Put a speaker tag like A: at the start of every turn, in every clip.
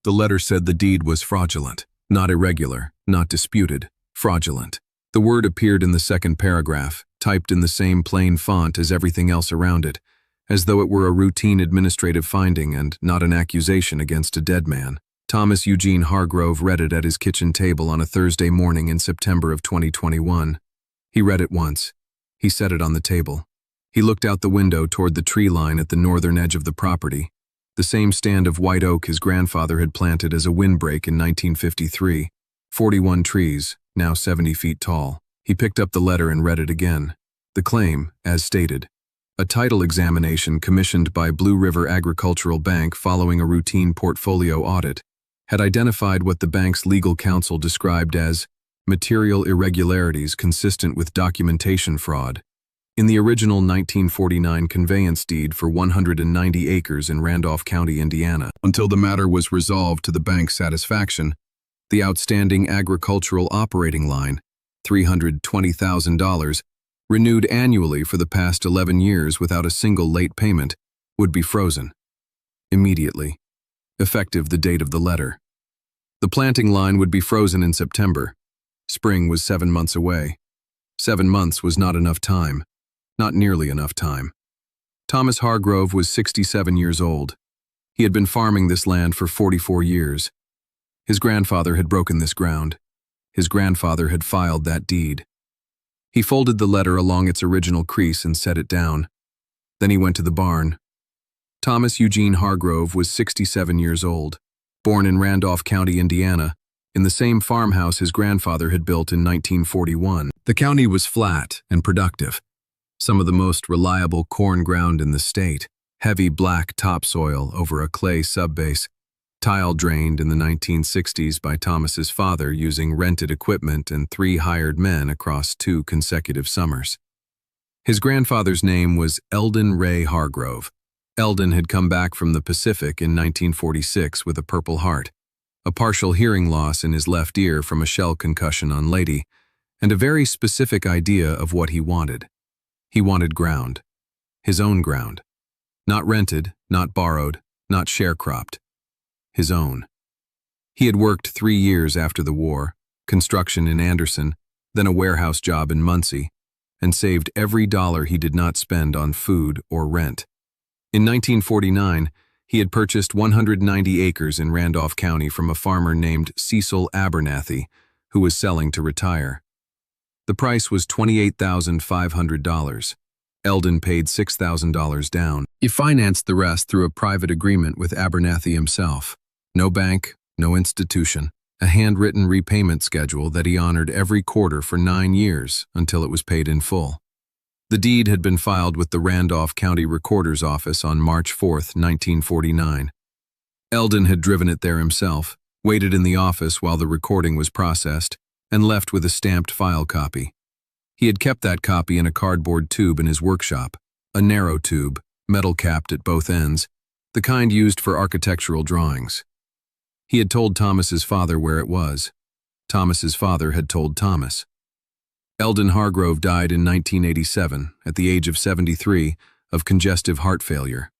A: The letter said the deed was fraudulent, not irregular, not disputed, fraudulent. The word appeared in the second paragraph, typed in the same plain font as everything else around it, as though it were a routine administrative finding and not an accusation against a dead man. Thomas Eugene Hargrove read it at his kitchen table on a Thursday morning in September of 2021. He read it once. He set it on the table. He looked out the window toward the tree line at the northern edge of the property, the same stand of white oak his grandfather had planted as a windbreak in 1953. 41 trees, now 70 feet tall. He picked up the letter and read it again. The claim, as stated, a title examination commissioned by Blue River Agricultural Bank following a routine portfolio audit, had identified what the bank's legal counsel described as material irregularities consistent with documentation fraud in the original 1949 conveyance deed for 190 acres in Randolph County, Indiana. Until the matter was resolved to the bank's satisfaction, the outstanding agricultural operating line, $320,000, renewed annually for the past 11 years without a single late payment, would be frozen immediately, effective the date of the letter. The planting line would be frozen in September. Spring was 7 months away. 7 months was not enough time. Not nearly enough time. Thomas Hargrove was 67 years old. He had been farming this land for 44 years. His grandfather had broken this ground. His grandfather had filed that deed. He folded the letter along its original crease and set it down. Then he went to the barn. Thomas Eugene Hargrove was 67 years old, born in Randolph County, Indiana, in the same farmhouse his grandfather had built in 1941. The county was flat and productive. Some of the most reliable corn ground in the state, heavy black topsoil over a clay subbase, tile drained in the 1960s by Thomas's father using rented equipment and 3 hired men across 2 consecutive summers. His grandfather's name was Eldon Ray Hargrove. Eldon had come back from the Pacific in 1946 with a Purple Heart, a partial hearing loss in his left ear from a shell concussion on Lady, and a very specific idea of what he wanted. He wanted ground. His own ground. Not rented, not borrowed, not sharecropped. His own. He had worked 3 years after the war, construction in Anderson, then a warehouse job in Muncie, and saved every dollar he did not spend on food or rent. In 1949, he had purchased 190 acres in Randolph County from a farmer named Cecil Abernathy, who was selling to retire. The price was $28,500. Eldon paid $6,000 down. He financed the rest through a private agreement with Abernathy himself. No bank, no institution, a handwritten repayment schedule that he honored every quarter for 9 years until it was paid in full. The deed had been filed with the Randolph County Recorder's Office on March 4, 1949. Eldon had driven it there himself, waited in the office while the recording was processed, and left with a stamped file copy. He had kept that copy in a cardboard tube in his workshop, a narrow tube, metal-capped at both ends, the kind used for architectural drawings. He had told Thomas's father where it was. Thomas's father had told Thomas. Eldon Hargrove died in 1987, at the age of 73, of congestive heart failure.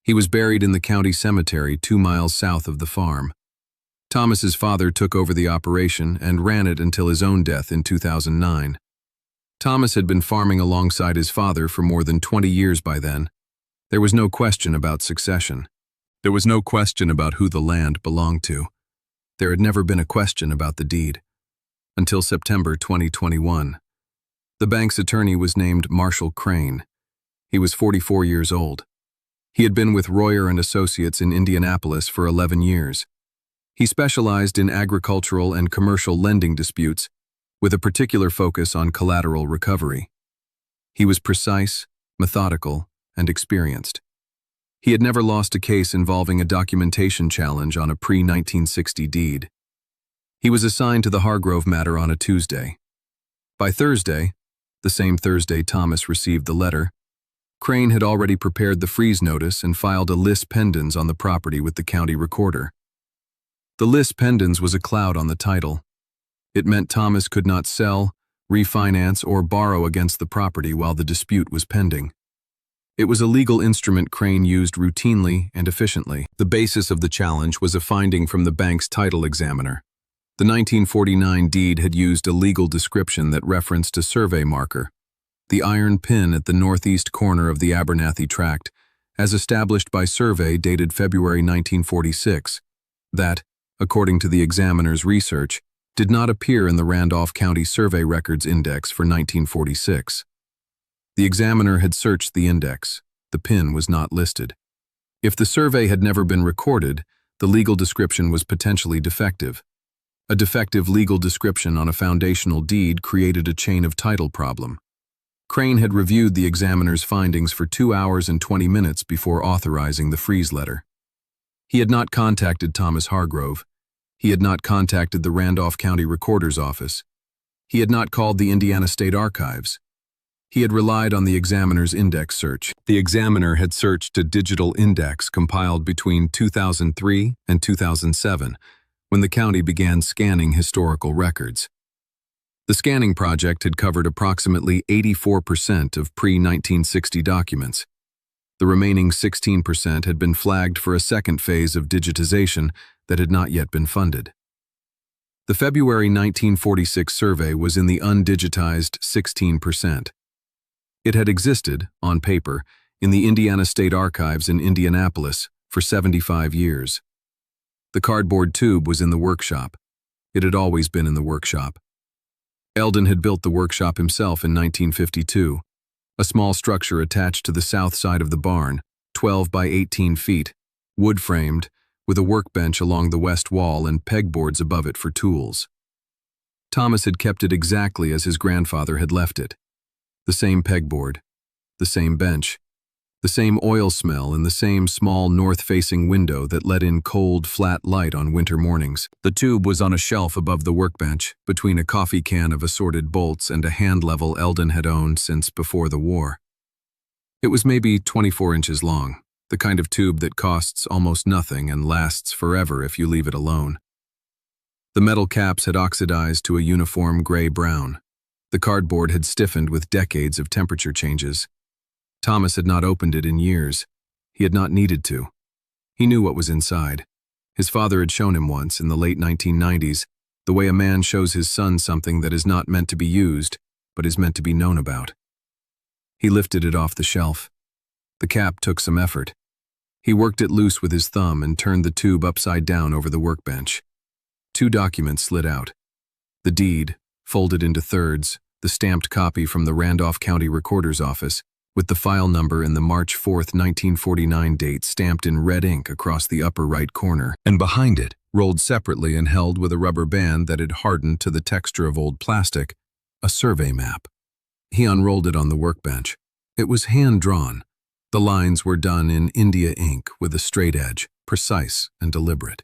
A: He was buried in the county cemetery 2 miles south of the farm. Thomas's father took over the operation and ran it until his own death in 2009. Thomas had been farming alongside his father for more than 20 years by then. There was no question about succession. There was no question about who the land belonged to. There had never been a question about the deed. Until September 2021. The bank's attorney was named Marshall Crane. He was 44 years old. He had been with Royer and Associates in Indianapolis for 11 years. He specialized in agricultural and commercial lending disputes, with a particular focus on collateral recovery. He was precise, methodical, and experienced. He had never lost a case involving a documentation challenge on a pre-1960 deed. He was assigned to the Hargrove matter on a Tuesday. By Thursday, the same Thursday Thomas received the letter, Crane had already prepared the freeze notice and filed a lis pendens on the property with the county recorder. The lis pendens was a cloud on the title. It meant Thomas could not sell, refinance, or borrow against the property while the dispute was pending. It was a legal instrument Crane used routinely and efficiently. The basis of the challenge was a finding from the bank's title examiner. The 1949 deed had used a legal description that referenced a survey marker, the iron pin at the northeast corner of the Abernathy tract, as established by survey dated February 1946, that, according to the examiner's research, did not appear in the Randolph County Survey Records Index for 1946. The examiner had searched the index. The pin was not listed. If the survey had never been recorded, the legal description was potentially defective. A defective legal description on a foundational deed created a chain of title problem. Crane had reviewed the examiner's findings for 2 hours and 20 minutes before authorizing the freeze letter. He had not contacted Thomas Hargrove. He had not contacted the Randolph County Recorder's Office. He had not called the Indiana State Archives. He had relied on the examiner's index search. The examiner had searched a digital index compiled between 2003 and 2007, when the county began scanning historical records. The scanning project had covered approximately 84% of pre-1960 documents. The remaining 16% had been flagged for a second phase of digitization that had not yet been funded. The February 1946 survey was in the undigitized 16%. It had existed, on paper, in the Indiana State Archives in Indianapolis for 75 years. The cardboard tube was in the workshop. It had always been in the workshop. Eldon had built the workshop himself in 1952, a small structure attached to the south side of the barn, 12 by 18 feet, wood-framed, with a workbench along the west wall and pegboards above it for tools. Thomas had kept it exactly as his grandfather had left it. The same pegboard, the same bench, the same oil smell and the same small north-facing window that let in cold, flat light on winter mornings. The tube was on a shelf above the workbench, between a coffee can of assorted bolts and a hand level Eldon had owned since before the war. It was maybe 24 inches long, the kind of tube that costs almost nothing and lasts forever if you leave it alone. The metal caps had oxidized to a uniform gray-brown. The cardboard had stiffened with decades of temperature changes. Thomas had not opened it in years. He had not needed to. He knew what was inside. His father had shown him once, in the late 1990s, the way a man shows his son something that is not meant to be used, but is meant to be known about. He lifted it off the shelf. The cap took some effort. He worked it loose with his thumb and turned the tube upside down over the workbench. 2 documents slid out. The deed, folded into thirds, the stamped copy from the Randolph County Recorder's Office, with the file number and the March 4, 1949 date stamped in red ink across the upper right corner, and behind it, rolled separately and held with a rubber band that had hardened to the texture of old plastic, a survey map. He unrolled it on the workbench. It was hand-drawn. The lines were done in India ink with a straight edge, precise and deliberate.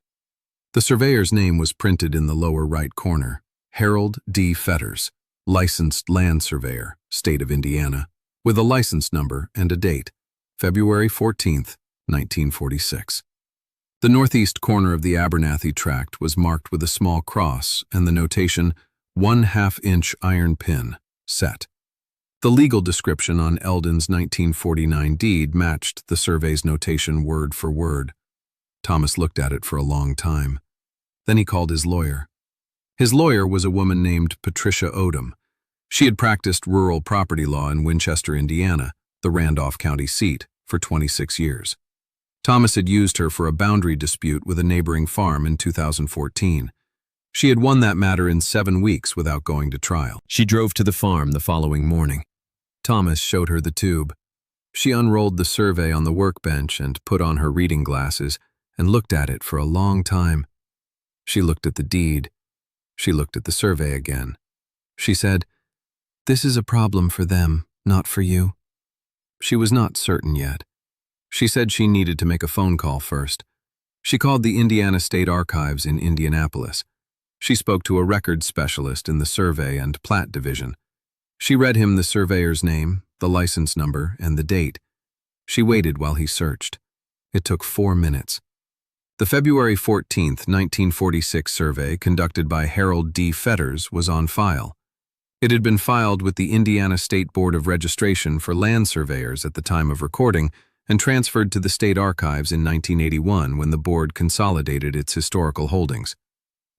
A: The surveyor's name was printed in the lower right corner, Harold D. Fetters, licensed land surveyor, state of Indiana, with a license number and a date, February 14, 1946. The northeast corner of the Abernathy tract was marked with a small cross and the notation 1/2 inch iron pin, set. The legal description on Eldon's 1949 deed matched the survey's notation word for word. Thomas looked at it for a long time. Then he called his lawyer. His lawyer was a woman named Patricia Odom. She had practiced rural property law in Winchester, Indiana, the Randolph County seat, for 26 years. Thomas had used her for a boundary dispute with a neighboring farm in 2014. She had won that matter in 7 weeks without going to trial. She drove to the farm the following morning. Thomas showed her the tube. She unrolled the survey on the workbench and put on her reading glasses and looked at it for a long time. She looked at the deed. She looked at the survey again. She said, "This is a problem for them, not for you." She was not certain yet. She said she needed to make a phone call first. She called the Indiana State Archives in Indianapolis. She spoke to a records specialist in the survey and plat division. She read him the surveyor's name, the license number, and the date. She waited while he searched. It took 4 minutes. The February 14, 1946 survey conducted by Harold D. Fetters was on file. It had been filed with the Indiana State Board of Registration for Land Surveyors at the time of recording and transferred to the State Archives in 1981 when the board consolidated its historical holdings.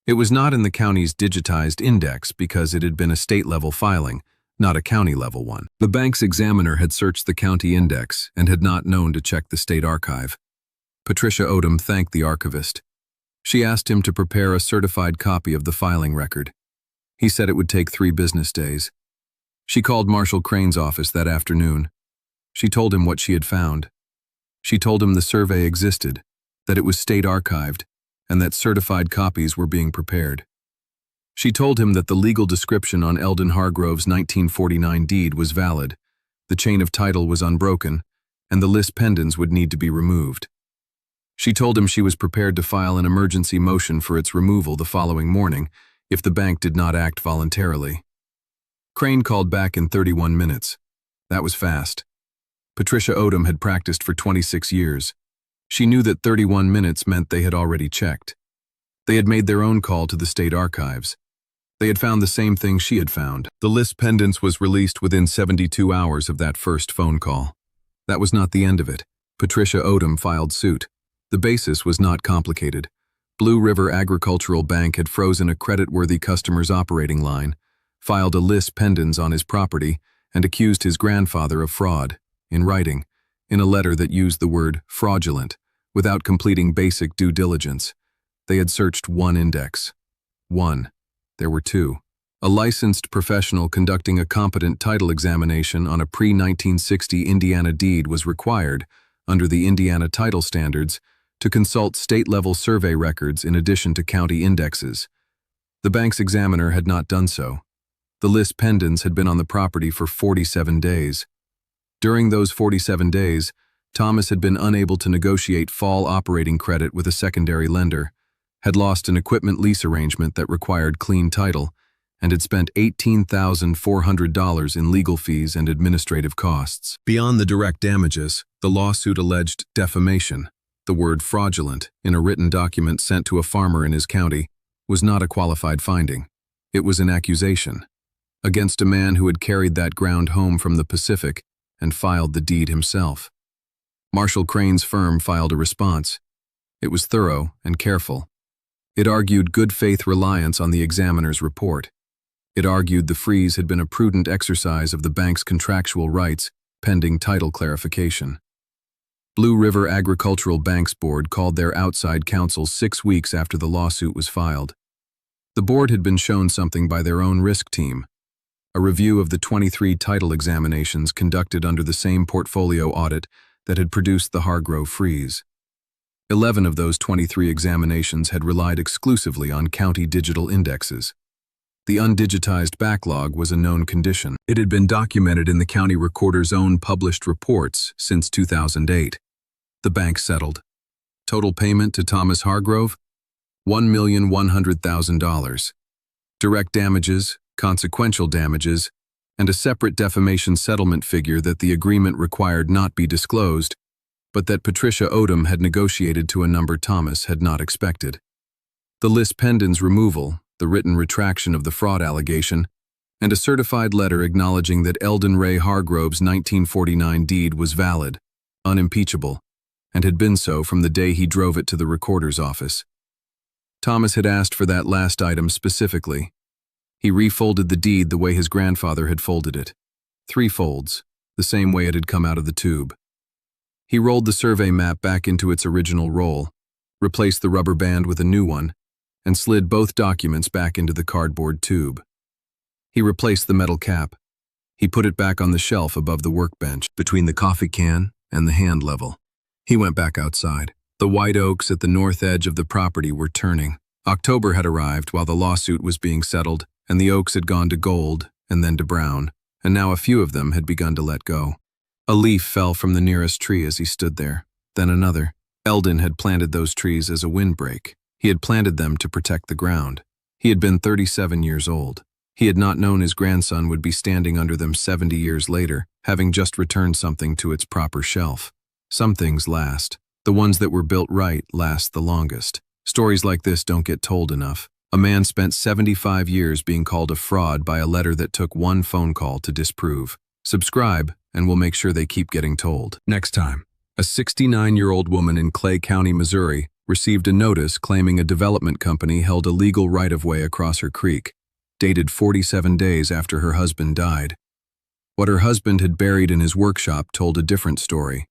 A: It was not in the county's digitized index because it had been a state-level filing, not a county-level one. The bank's examiner had searched the county index and had not known to check the state archive. Patricia Odom thanked the archivist. She asked him to prepare a certified copy of the filing record. He said it would take 3 business days. She called Marshall Crane's office that afternoon. She told him what she had found. She told him the survey existed, that it was state archived, and that certified copies were being prepared. She told him that the legal description on Eldon Hargrove's 1949 deed was valid, the chain of title was unbroken, and the lis pendens would need to be removed. She told him she was prepared to file an emergency motion for its removal the following morning if the bank did not act voluntarily. Crane called back in 31 minutes. That was fast. Patricia Odom had practiced for 26 years. She knew that 31 minutes meant they had already checked. They had made their own call to the state archives. They had found the same thing she had found. The lis pendens was released within 72 hours of that first phone call. That was not the end of it. Patricia Odom filed suit. The basis was not complicated. Blue River Agricultural Bank had frozen a credit-worthy customer's operating line, filed a lis pendens on his property, and accused his grandfather of fraud, in writing, in a letter that used the word fraudulent, without completing basic due diligence. They had searched one index. One. There were 2. A licensed professional conducting a competent title examination on a pre-1960 Indiana deed was required, under the Indiana title standards, to consult state-level survey records in addition to county indexes. The bank's examiner had not done so. The lis pendens had been on the property for 47 days. During those 47 days, Thomas had been unable to negotiate fall operating credit with a secondary lender, had lost an equipment lease arrangement that required clean title, and had spent $18,400 in legal fees and administrative costs. Beyond the direct damages, the lawsuit alleged defamation. The word fraudulent, in a written document sent to a farmer in his county, was not a qualified finding. It was an accusation against a man who had carried that ground home from the Pacific and filed the deed himself. Marshall Crane's firm filed a response. It was thorough and careful. It argued good faith reliance on the examiner's report. It argued the freeze had been a prudent exercise of the bank's contractual rights, pending title clarification. Blue River Agricultural Bank's board called their outside counsel 6 weeks after the lawsuit was filed. The board had been shown something by their own risk team, a review of the 23 title examinations conducted under the same portfolio audit that had produced the Hargrove freeze. 11 of those 23 examinations had relied exclusively on county digital indexes. The undigitized backlog was a known condition. It had been documented in the county recorder's own published reports since 2008. The bank settled. Total payment to Thomas Hargrove? $1,100,000. Direct damages, consequential damages, and a separate defamation settlement figure that the agreement required not be disclosed, but that Patricia Odom had negotiated to a number Thomas had not expected. The lis pendens removal, the written retraction of the fraud allegation, and a certified letter acknowledging that Eldon Ray Hargrove's 1949 deed was valid, unimpeachable, and had been so from the day he drove it to the recorder's office. Thomas had asked for that last item specifically. He refolded the deed the way his grandfather had folded it. 3 folds, the same way it had come out of the tube. He rolled the survey map back into its original roll, replaced the rubber band with a new one, and slid both documents back into the cardboard tube. He replaced the metal cap. He put it back on the shelf above the workbench, between the coffee can and the hand level. He went back outside. The white oaks at the north edge of the property were turning. October had arrived while the lawsuit was being settled, and the oaks had gone to gold and then to brown, and now a few of them had begun to let go. A leaf fell from the nearest tree as he stood there, then another. Eldon had planted those trees as a windbreak. He had planted them to protect the ground. He had been 37 years old. He had not known his grandson would be standing under them 70 years later, having just returned something to its proper shelf. Some things last. The ones that were built right last the longest. Stories like this don't get told enough. A man spent 75 years being called a fraud by a letter that took one phone call to disprove. Subscribe, and we'll make sure they keep getting told. Next time, a 69-year-old woman in Clay County, Missouri, received a notice claiming a development company held a legal right-of-way across her creek, dated 47 days after her husband died. What her husband had buried in his workshop told a different story.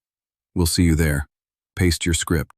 A: We'll see you there. Paste your script.